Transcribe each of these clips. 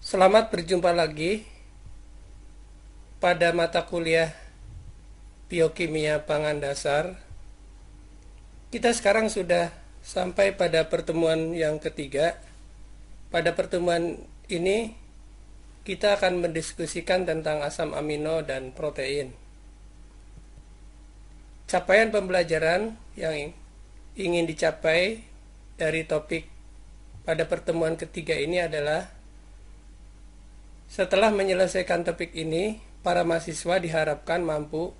Selamat berjumpa lagi pada mata kuliah Biokimia Pangan Dasar. Kita sekarang sudah sampai pada pertemuan yang ketiga. Pada pertemuan ini kita akan mendiskusikan tentang asam amino dan protein. Capaian pembelajaran yang ingin dicapai dari topik pada pertemuan ketiga ini adalah: setelah menyelesaikan topik ini, para mahasiswa diharapkan mampu: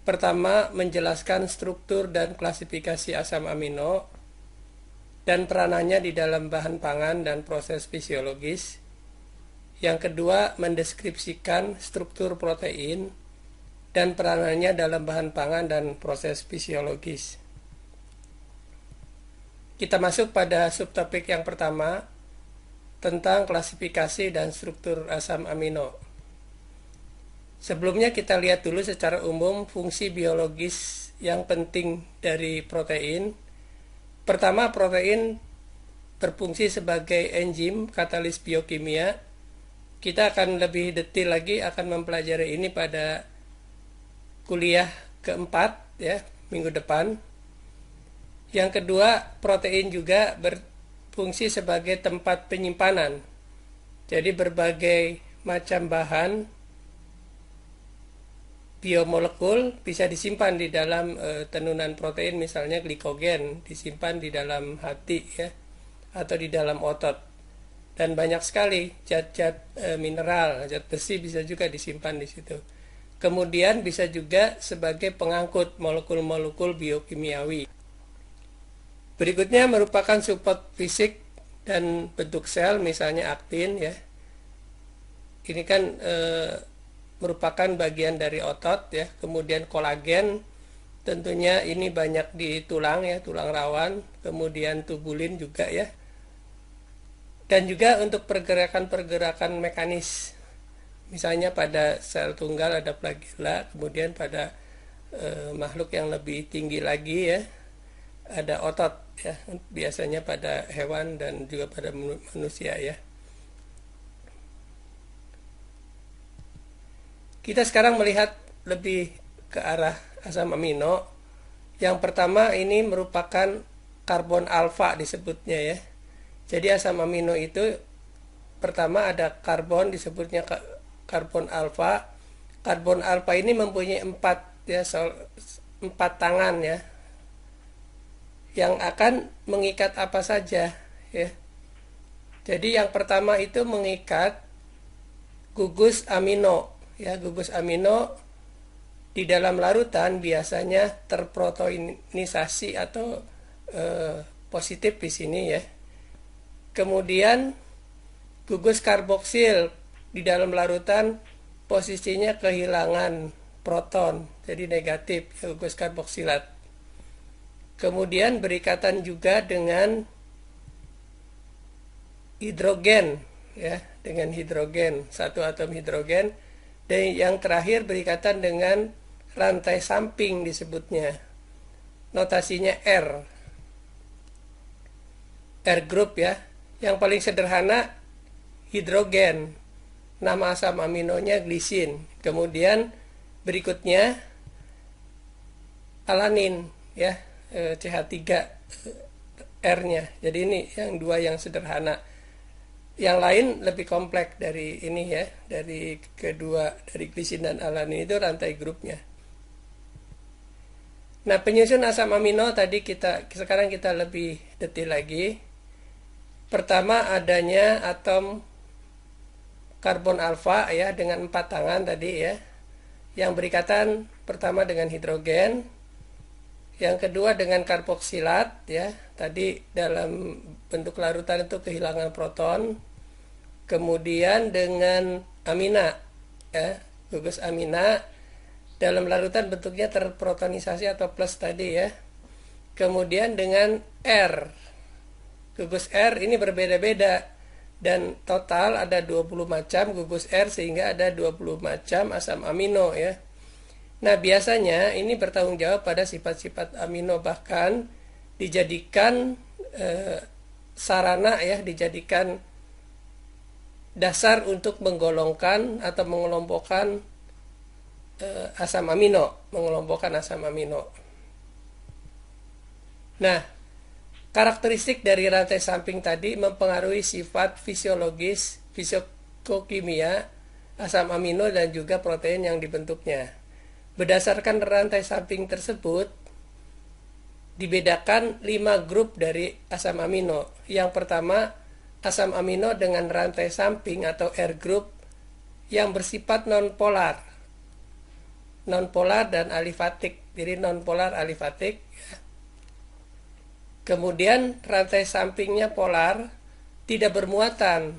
pertama, menjelaskan struktur dan klasifikasi asam amino dan peranannya di dalam bahan pangan dan proses fisiologis. Yang kedua, mendeskripsikan struktur protein dan peranannya dalam bahan pangan dan proses fisiologis. Kita masuk pada subtopik yang pertama, tentang klasifikasi dan struktur asam amino. Sebelumnya kita lihat dulu secara umum fungsi biologis yang penting dari protein. Pertama, protein berfungsi sebagai enzim katalis biokimia. Kita akan lebih detail lagi akan mempelajari ini pada kuliah keempat ya, minggu depan. Yang kedua, protein juga berfungsi sebagai tempat penyimpanan. Jadi berbagai macam bahan biomolekul bisa disimpan di dalam tenunan protein, misalnya glikogen disimpan di dalam hati ya, atau di dalam otot. Dan banyak sekali zat-zat mineral, zat besi bisa juga disimpan di situ. Kemudian bisa juga sebagai pengangkut molekul-molekul biokimiawi. Berikutnya merupakan support fisik dan bentuk sel, misalnya aktin ya. Ini kan merupakan bagian dari otot ya. Kemudian kolagen, tentunya ini banyak di tulang ya, tulang rawan. Kemudian tubulin juga ya. Dan juga untuk pergerakan-pergerakan mekanis, misalnya pada sel tunggal ada flagella, kemudian pada makhluk yang lebih tinggi lagi ya ada otot ya, biasanya pada hewan dan juga pada manusia ya. Kita sekarang melihat lebih ke arah asam amino. Yang pertama ini merupakan karbon alfa disebutnya ya. Jadi asam amino itu pertama ada karbon, disebutnya karbon alfa. Karbon alfa ini mempunyai 4 tangan ya, yang akan mengikat apa saja ya. Jadi yang pertama itu mengikat gugus amino ya. Gugus amino di dalam larutan biasanya terproteinisasi atau positif di sini ya. Kemudian gugus karboksil di dalam larutan posisinya kehilangan proton, jadi negatif ya, gugus karboksilat. Kemudian berikatan juga dengan hidrogen ya, dengan hidrogen, satu atom hidrogen. Dan yang terakhir berikatan dengan rantai samping disebutnya. Notasinya R group ya. Yang paling sederhana hidrogen. Nama asam aminonya glisin. Kemudian berikutnya alanin ya, CH3 R-nya. Jadi ini yang dua yang sederhana. Yang lain lebih kompleks dari ini ya, dari kedua, dari glisin dan alanin itu rantai grupnya. Nah, penyusun asam amino tadi sekarang kita lebih detail lagi. Pertama adanya atom karbon alfa ya dengan 4 tangan tadi ya, yang berikatan pertama dengan hidrogen, yang kedua dengan karboksilat ya, tadi dalam bentuk larutan itu kehilangan proton. Kemudian dengan amina ya, gugus amina dalam larutan bentuknya terprotonisasi atau plus tadi ya. Kemudian dengan R, gugus R ini berbeda-beda dan total ada 20 macam gugus R, sehingga ada 20 macam asam amino ya. Nah, biasanya ini bertanggung jawab pada sifat-sifat amino, bahkan dijadikan sarana ya, dijadikan dasar untuk menggolongkan atau mengelompokkan asam amino, Nah, karakteristik dari rantai samping tadi mempengaruhi sifat fisiologis, fisikokimia asam amino dan juga protein yang dibentuknya. Berdasarkan rantai samping tersebut, dibedakan 5 grup dari asam amino. Yang pertama, asam amino dengan rantai samping atau R group yang bersifat nonpolar dan alifatik. Jadi nonpolar alifatik. Kemudian rantai sampingnya polar, tidak bermuatan.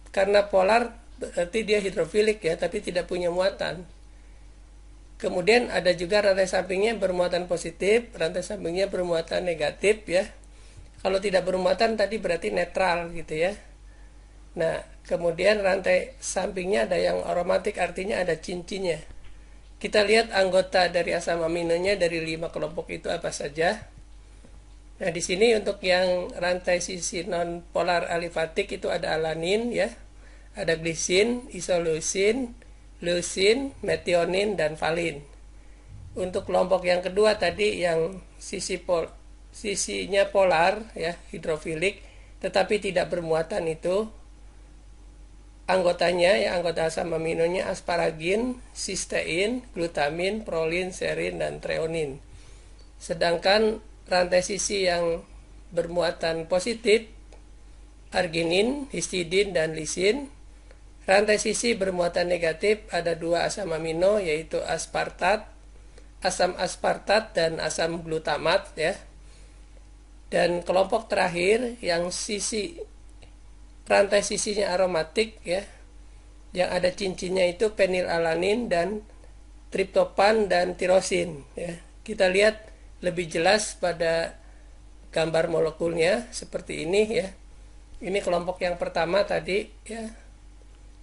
Karena polar berarti dia hidrofilik ya, tapi tidak punya muatan. Kemudian ada juga rantai sampingnya bermuatan positif, rantai sampingnya bermuatan negatif ya. Kalau tidak bermuatan tadi berarti netral gitu ya. Nah, kemudian rantai sampingnya ada yang aromatik, artinya ada cincinnya. Kita lihat anggota dari asam aminonya dari 5 kelompok itu apa saja. Nah, di sini untuk yang rantai sisi non polar alifatik itu ada alanin ya, ada glisin, isoleusin, leusin, metionin dan valin. Untuk kelompok yang kedua tadi yang sisinya polar ya, hidrofilik tetapi tidak bermuatan itu anggotanya ya, anggota asam aminonya asparagin, sistein, glutamin, prolin, serin dan treonin. Sedangkan rantai sisi yang bermuatan positif arginin, histidin dan lisin. Rantai sisi bermuatan negatif ada 2 asam amino yaitu aspartat, asam aspartat dan asam glutamat ya. Dan kelompok terakhir yang rantai sisinya aromatik ya, yang ada cincinnya itu penilalanin dan triptopan dan tirosin ya. Kita lihat lebih jelas pada gambar molekulnya seperti ini ya. Ini kelompok yang pertama tadi ya,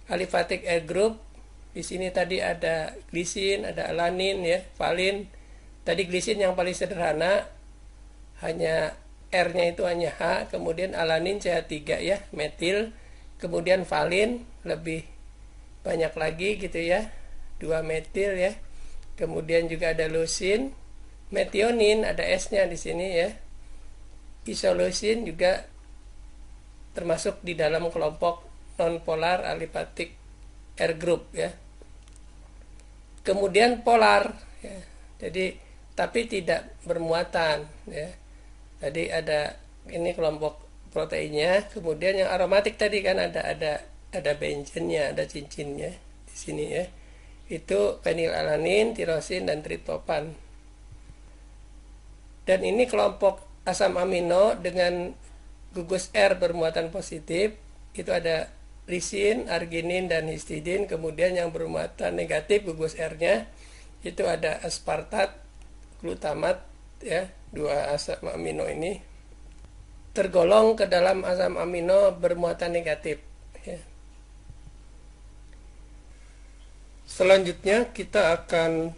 alifatic R group. Di sini tadi ada glisin, ada alanin ya, valin. Tadi glisin yang paling sederhana, hanya R-nya itu hanya H, kemudian alanin CH3 ya, metil, kemudian valin lebih banyak lagi gitu ya, 2 metil ya. Kemudian juga ada leusin, metionin ada S-nya di sini ya. Isoleusin juga termasuk di dalam kelompok nonpolar alifatic R group ya. Kemudian polar ya. Jadi tapi tidak bermuatan ya. Tadi ada ini kelompok proteinnya, kemudian yang aromatik tadi kan ada benzennya, ada cincinnya di sini ya. Itu penilalanin, tirosin dan triptopan. Dan ini kelompok asam amino dengan gugus R bermuatan positif, itu ada lisin, arginin dan histidin. Kemudian yang bermuatan negatif gugus R-nya itu ada aspartat, glutamat ya, 2 asam amino ini tergolong ke dalam asam amino bermuatan negatif ya. Selanjutnya kita akan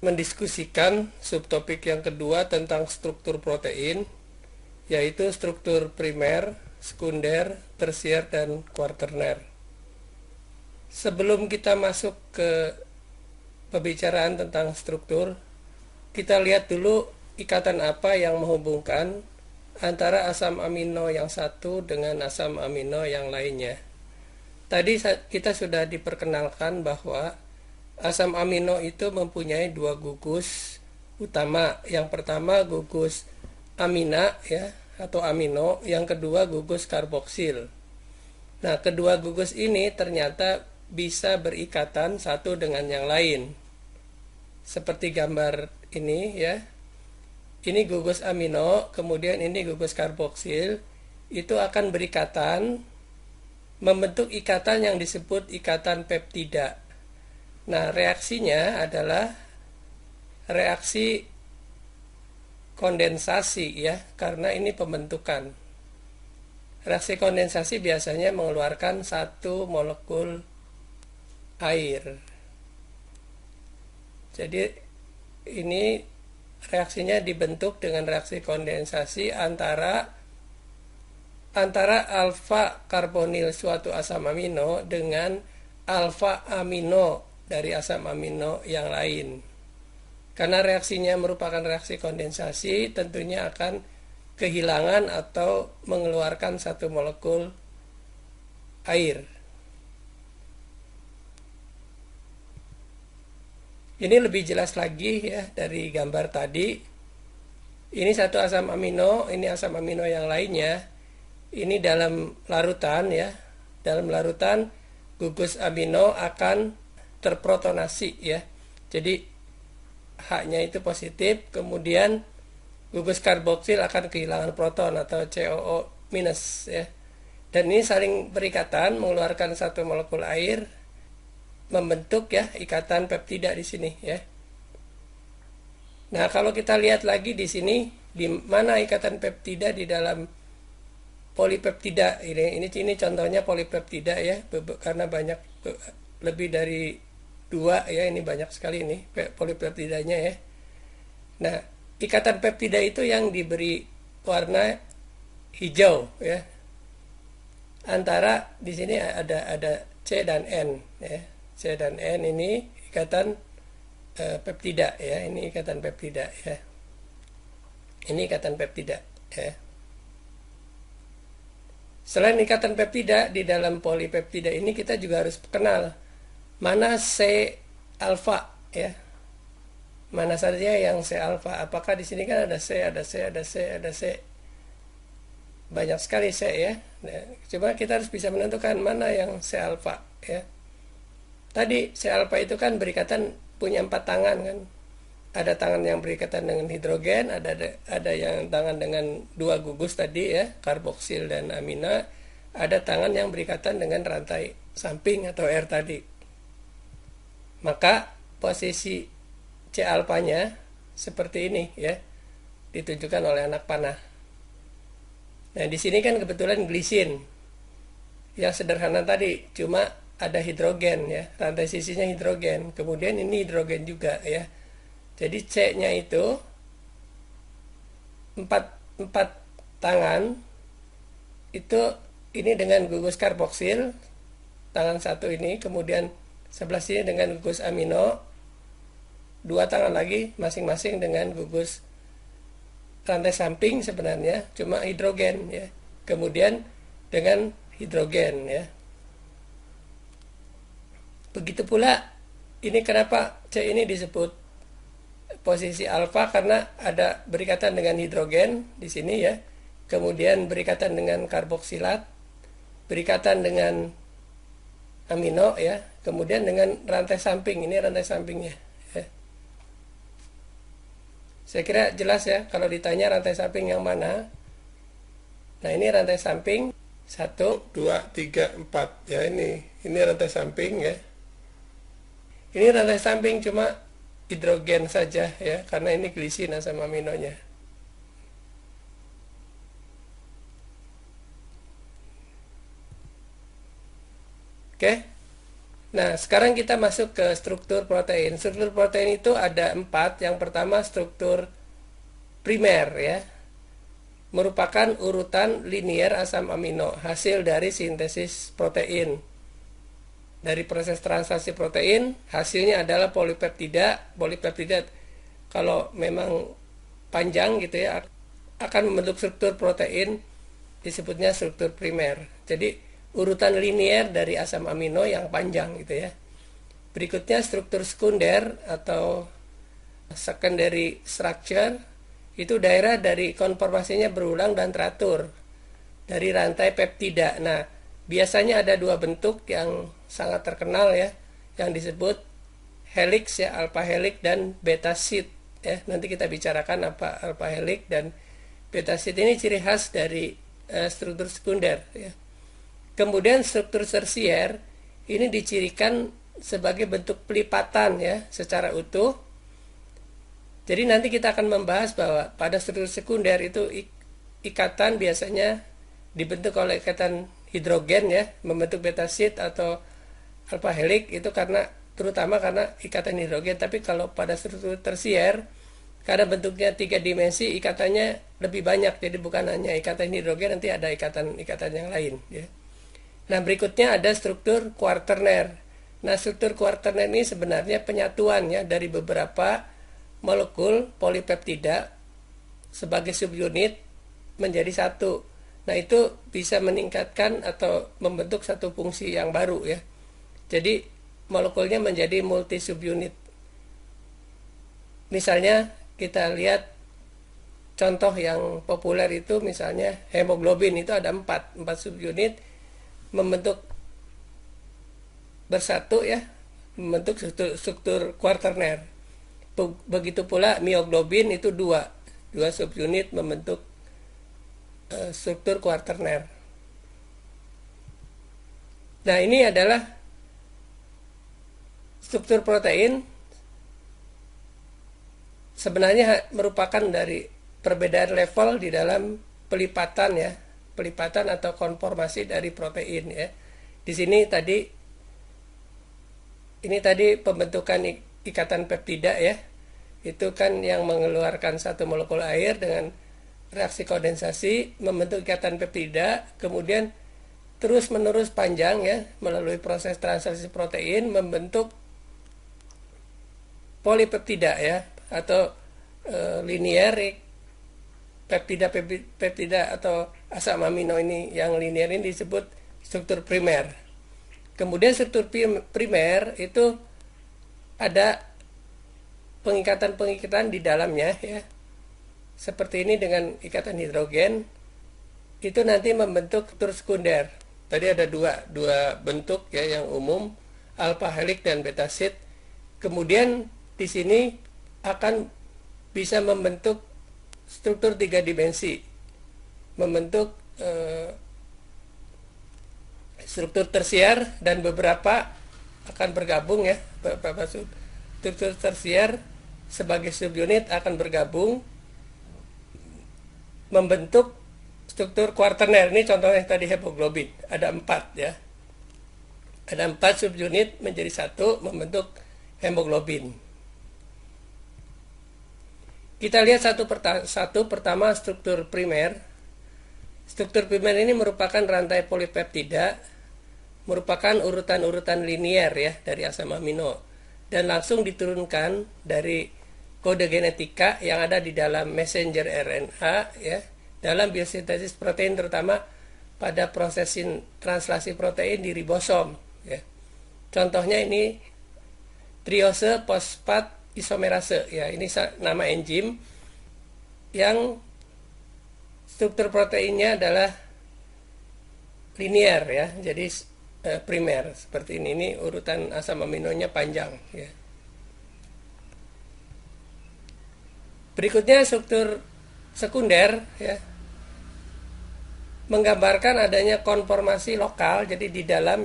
mendiskusikan subtopik yang kedua tentang struktur protein, yaitu struktur primer, sekunder, tersier, dan kuaterner. Sebelum kita masuk ke pembicaraan tentang struktur, kita lihat dulu ikatan apa yang menghubungkan antara asam amino yang satu dengan asam amino yang lainnya. Tadi kita sudah diperkenalkan bahwa asam amino itu mempunyai 2 gugus utama. Yang pertama gugus amina ya, atau amino, yang kedua gugus karboksil. Nah, kedua gugus ini ternyata bisa berikatan satu dengan yang lain. Seperti gambar ini ya. Ini gugus amino, kemudian ini gugus karboksil, itu akan berikatan membentuk ikatan yang disebut ikatan peptida. Nah, reaksinya adalah reaksi kondensasi ya, karena ini pembentukan. Reaksi kondensasi biasanya mengeluarkan 1 molekul air. Jadi ini reaksinya dibentuk dengan reaksi kondensasi antara antara alfa karbonil suatu asam amino dengan alfa amino dari asam amino yang lain. Karena reaksinya merupakan reaksi kondensasi, tentunya akan kehilangan atau mengeluarkan satu molekul air. Ini lebih jelas lagi ya dari gambar tadi. Ini satu asam amino, ini asam amino yang lainnya. Ini dalam larutan ya. Dalam larutan gugus amino akan terprotonasi ya. Jadi H-nya itu positif, kemudian gugus karboksil akan kehilangan proton atau COO minus ya. Dan ini saling berikatan mengeluarkan satu molekul air, membentuk ya ikatan peptida di sini ya. Nah, kalau kita lihat lagi di sini, di mana ikatan peptida di dalam polipeptida ini contohnya polipeptida ya, karena banyak, lebih dari 2 ya, ini banyak sekali ini polipeptidanya ya. Nah, ikatan peptida itu yang diberi warna hijau ya. Antara di sini ada C dan N ya. C dan N ini ikatan peptida ya, ini ikatan peptida ya. Ini ikatan peptida ya. Selain ikatan peptida di dalam polipeptida ini, kita juga harus kenal mana C alfa ya. Mana saja yang C alfa? Apakah di sini kan ada C, ada C, ada C, ada C. Banyak sekali C ya. Nah, coba kita harus bisa menentukan mana yang C alfa ya. Tadi C alfa itu kan berikatan, punya 4 tangan kan. Ada tangan yang berikatan dengan hidrogen, ada yang tangan dengan 2 gugus tadi ya, karboksil dan amina. Ada tangan yang berikatan dengan rantai samping atau R tadi. Maka posisi C alfanya seperti ini ya, ditunjukkan oleh anak panah. Nah, di sini kan kebetulan glisin. Yang sederhana tadi cuma ada hidrogen ya, rantai sisinya hidrogen. Kemudian ini hidrogen juga ya. Jadi C-nya itu 4 tangan itu, ini dengan gugus karboksil tangan satu ini, kemudian sebelah sini dengan gugus amino, 2 tangan lagi masing-masing dengan gugus rantai samping sebenarnya cuma hidrogen ya, kemudian dengan hidrogen ya. Begitu pula ini, kenapa C ini disebut posisi alfa, karena ada berikatan dengan hidrogen di sini ya, kemudian berikatan dengan karboksilat, berikatan dengan amino ya, kemudian dengan rantai samping, ini rantai sampingnya ya. Saya kira jelas ya kalau ditanya rantai samping yang mana. Nah, ini rantai samping 1, 2, 3, 4 ya, ini rantai samping ya. Ini rantai samping cuma hidrogen saja ya, karena ini glisin asam aminonya. Oke. Nah, sekarang kita masuk ke struktur protein. Struktur protein itu ada 4. Yang pertama struktur primer ya, merupakan urutan linier asam amino, hasil dari sintesis protein. Dari proses transaksi protein, hasilnya adalah polipeptida. Polipeptida kalau memang panjang gitu ya, akan membentuk struktur protein, disebutnya struktur primer. Jadi urutan linier dari asam amino yang panjang gitu ya. Berikutnya struktur sekunder atau secondary structure, itu daerah dari konformasinya berulang dan teratur dari rantai peptida. Nah, biasanya ada 2 bentuk yang sangat terkenal ya, yang disebut helix ya, alpha helix dan beta sheet ya. Nanti kita bicarakan apa alpha helix dan beta sheet. Ini ciri khas dari struktur sekunder ya. Kemudian struktur tersier ini dicirikan sebagai bentuk pelipatan ya, secara utuh. Jadi nanti kita akan membahas bahwa pada struktur sekunder itu ikatan biasanya dibentuk oleh ikatan hidrogen ya, membentuk beta sheet atau alpha helix, itu terutama karena ikatan hidrogen. Tapi kalau pada struktur tersier Karena bentuknya 3 dimensi, ikatannya lebih banyak, jadi bukan hanya ikatan hidrogen, nanti ada ikatan yang lain ya. Nah, berikutnya ada struktur kuarterner. Nah, struktur kuarterner ini sebenarnya penyatuan ya dari beberapa molekul polipeptida sebagai subunit menjadi satu. Nah, itu bisa meningkatkan atau membentuk satu fungsi yang baru ya. Jadi molekulnya menjadi multi subunit. Misalnya kita lihat contoh yang populer itu, misalnya hemoglobin itu ada 4 subunit membentuk bersatu ya, membentuk struktur kuarterner. Begitu pula mioglobin itu 2 subunit membentuk struktur kuarterner. Nah, ini adalah struktur protein sebenarnya merupakan dari perbedaan level di dalam pelipatan ya, pelipatan atau konformasi dari protein ya. Di sini tadi pembentukan ikatan peptida ya. Itu kan yang mengeluarkan satu molekul air dengan reaksi kondensasi membentuk ikatan peptida, kemudian terus menerus panjang ya melalui proses translasi protein membentuk polipeptida ya, atau linear peptida atau asam amino ini yang linear ini disebut struktur primer. Kemudian struktur primer itu ada pengikatan di dalamnya ya. Seperti ini dengan ikatan hidrogen itu nanti membentuk struktur sekunder. Tadi ada dua bentuk ya yang umum, alpha helix dan beta sheet. Kemudian di sini akan bisa membentuk struktur 3 dimensi, membentuk struktur tersier, dan beberapa akan bergabung ya, beberapa struktur tersier sebagai subunit akan bergabung membentuk struktur kuarterner. Ini contohnya tadi hemoglobin, ada 4 ya, ada 4 subunit menjadi satu membentuk hemoglobin. Kita lihat satu pertama struktur primer. Struktur primer ini merupakan rantai polipeptida, merupakan urutan-urutan linear ya dari asam amino, dan langsung diturunkan dari kode genetika yang ada di dalam messenger RNA ya, dalam biosintesis protein, terutama pada proses translasi protein di ribosom ya. Contohnya ini triose fosfat isomerase ya, ini nama enzim yang struktur proteinnya adalah linear ya, jadi primer seperti ini. Ini urutan asam aminonya panjang ya. Berikutnya struktur sekunder ya, menggambarkan adanya konformasi lokal. Jadi di dalam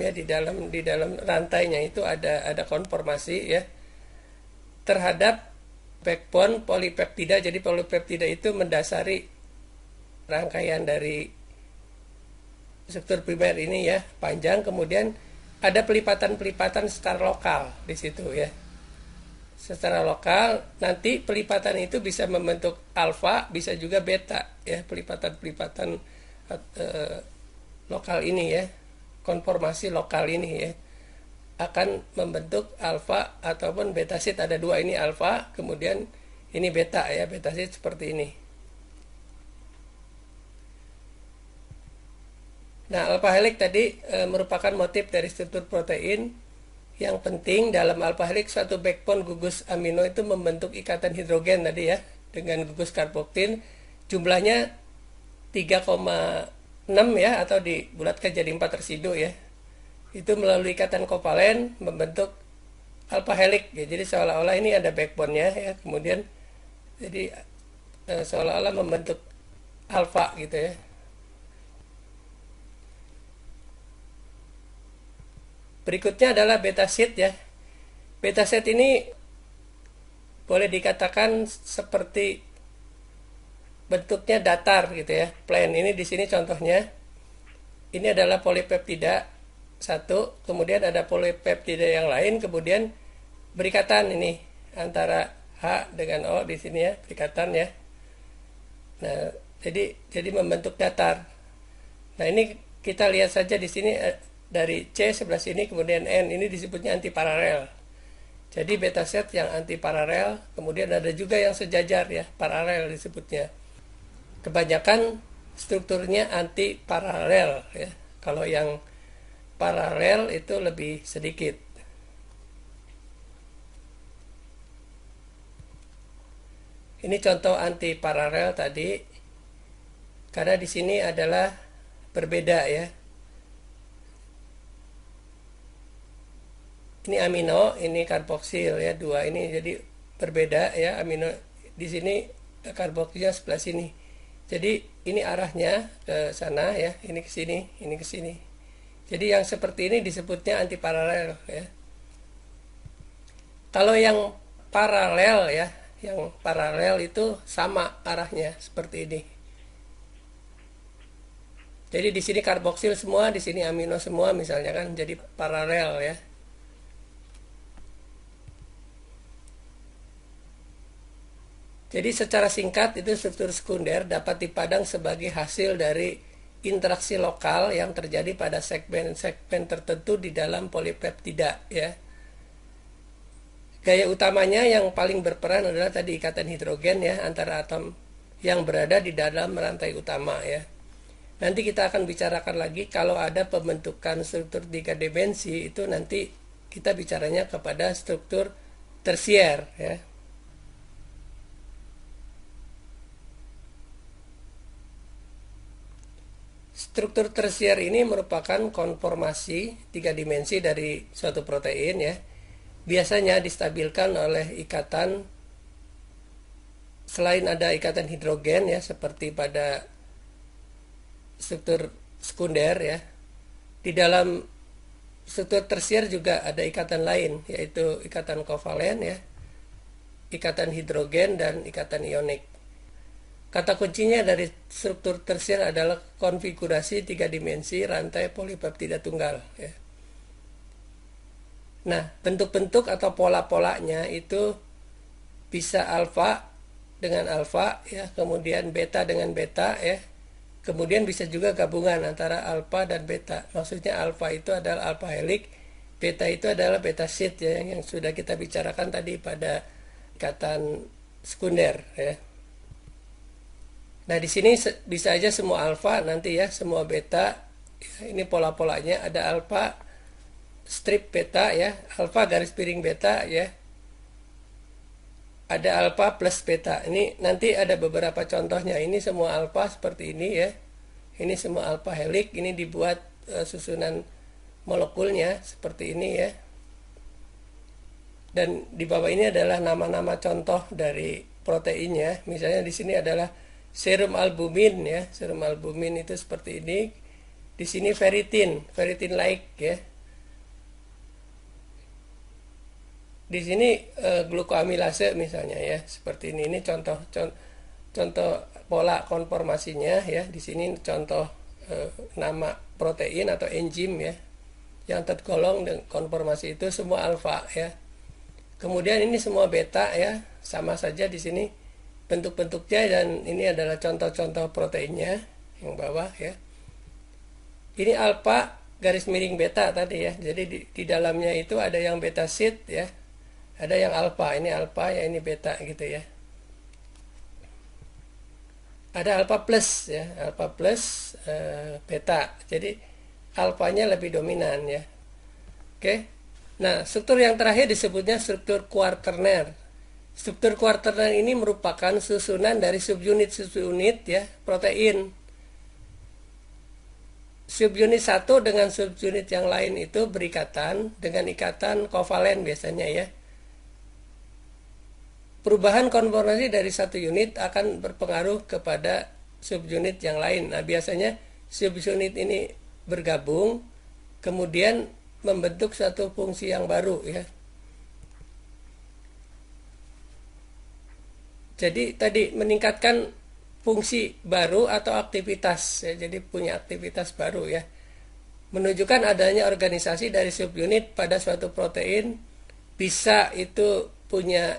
rantainya itu ada konformasi ya terhadap backbone polipeptida. Jadi polipeptida itu mendasari rangkaian dari struktur primer ini ya, panjang. Kemudian ada pelipatan-pelipatan secara lokal di situ ya. Secara lokal nanti pelipatan itu bisa membentuk alfa, bisa juga beta ya, pelipatan-pelipatan lokal ini ya, konformasi lokal ini ya akan membentuk alfa ataupun beta sheet. Ada 2, ini alfa, kemudian ini beta ya, beta sheet seperti ini. Nah, alpha helix tadi merupakan motif dari struktur protein yang penting. Dalam alpha helix suatu backbone gugus amino itu membentuk ikatan hidrogen tadi ya dengan gugus karboksil, jumlahnya 3,6 ya, atau dibulatkan jadi 4 residu ya. Itu melalui ikatan kovalen membentuk alpha helix ya. Jadi seolah-olah ini ada backbone-nya ya, kemudian jadi seolah-olah membentuk alpha gitu ya. Berikutnya adalah beta sheet ya. Beta sheet ini boleh dikatakan seperti bentuknya datar gitu ya, plain. Ini di sini contohnya. Ini adalah polipeptida satu, kemudian ada polipeptida yang lain, kemudian berikatan ini antara H dengan O di sini ya, perikatan ya. Nah, jadi membentuk datar. Nah, ini kita lihat saja di sini dari C sebelah sini kemudian N, ini disebutnya antiparalel. Jadi beta set yang antiparalel, kemudian ada juga yang sejajar ya, paralel disebutnya. Kebanyakan strukturnya antiparalel ya. Kalau yang paralel itu lebih sedikit. Ini contoh antiparalel tadi. Karena di sini adalah berbeda ya. Ini amino, ini karboksil ya, dua ini jadi berbeda ya, amino di sini karboksilnya sebelah sini. Jadi ini arahnya ke sana ya, ini ke sini, ini ke sini. Jadi yang seperti ini disebutnya antiparalel ya. Kalau yang paralel ya, yang paralel itu sama arahnya seperti ini. Jadi di sini karboksil semua, di sini amino semua misalnya kan, jadi paralel ya. Jadi secara singkat itu struktur sekunder dapat dipandang sebagai hasil dari interaksi lokal yang terjadi pada segmen-segmen tertentu di dalam polipeptida ya. Gaya utamanya yang paling berperan adalah tadi ikatan hidrogen ya antara atom yang berada di dalam rantai utama ya. Nanti kita akan bicarakan lagi kalau ada pembentukan struktur 3 dimensi, itu nanti kita bicaranya kepada struktur tersier ya. Struktur tersier ini merupakan konformasi 3 dimensi dari suatu protein ya. Biasanya distabilkan oleh ikatan, selain ada ikatan hidrogen ya seperti pada struktur sekunder ya. Di dalam struktur tersier juga ada ikatan lain, yaitu ikatan kovalen ya, ikatan hidrogen dan ikatan ionik. Kata kuncinya dari struktur tersier adalah konfigurasi 3 dimensi rantai polipeptida tunggal ya. Nah, bentuk-bentuk atau pola-polanya itu bisa alfa dengan alfa ya, kemudian beta dengan beta ya. Kemudian bisa juga gabungan antara alfa dan beta. Maksudnya alfa itu adalah alfa helix, beta itu adalah beta sheet ya, yang sudah kita bicarakan tadi pada ikatan sekunder ya. Nah, di sini bisa aja semua alfa nanti ya, semua beta. Ya, ini pola-polanya, ada alfa strip beta ya, alfa garis miring beta ya. Ada alfa plus beta. Ini nanti ada beberapa contohnya. Ini semua alfa seperti ini ya. Ini semua alfa helix, ini dibuat susunan molekulnya seperti ini ya. Dan di bawah ini adalah nama-nama contoh dari proteinnya. Misalnya di sini adalah serum albumin ya, serum albumin itu seperti ini. Di sini ferritin, ferritin like ya. Di sini glukoamilase misalnya ya, seperti ini. Ini contoh pola konformasinya ya. Di sini contoh nama protein atau enzim ya, yang tergolong dengan konformasi itu semua alfa ya. Kemudian ini semua beta ya, sama saja di sini bentuk-bentuknya, dan ini adalah contoh-contoh proteinnya yang bawah ya. Ini alfa garis miring beta tadi ya. Jadi di dalamnya itu ada yang beta sheet ya, ada yang alfa, ini alfa ya, ini beta gitu ya. Ada alfa plus ya, alfa plus beta. Jadi alfanya lebih dominan ya. Oke. Nah, struktur yang terakhir disebutnya struktur kuarterner. Struktur kuarterner ini merupakan susunan dari subunit-subunit ya, protein. Subunit satu dengan subunit yang lain itu berikatan dengan ikatan kovalen biasanya ya. Perubahan konformasi dari satu unit akan berpengaruh kepada subunit yang lain. Nah, biasanya subunit ini bergabung, kemudian membentuk satu fungsi yang baru ya. Jadi tadi meningkatkan fungsi baru atau aktivitas ya, jadi punya aktivitas baru ya. Menunjukkan adanya organisasi dari subunit pada suatu protein, bisa itu punya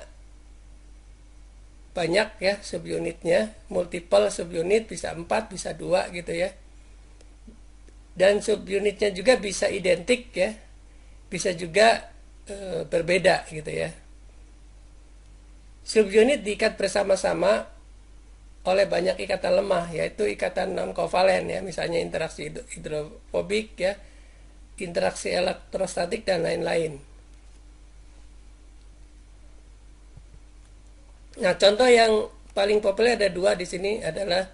banyak ya subunitnya, multiple subunit, bisa 4, bisa 2 gitu ya. Dan subunitnya juga bisa identik ya, bisa juga berbeda gitu ya. Subunit diikat bersama-sama oleh banyak ikatan lemah, yaitu ikatan non kovalen ya, misalnya interaksi hidrofobik ya, interaksi elektrostatik dan lain-lain. Nah, contoh yang paling populer ada 2 di sini adalah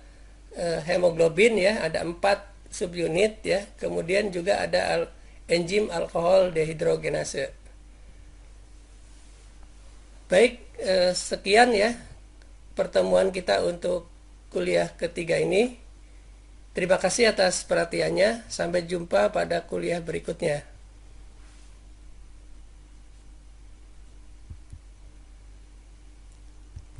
hemoglobin ya, ada 4 subunit ya, kemudian juga ada enzim alkohol dehidrogenase. Baik, sekian ya pertemuan kita untuk kuliah ketiga ini. Terima kasih atas perhatiannya. Sampai jumpa pada kuliah berikutnya.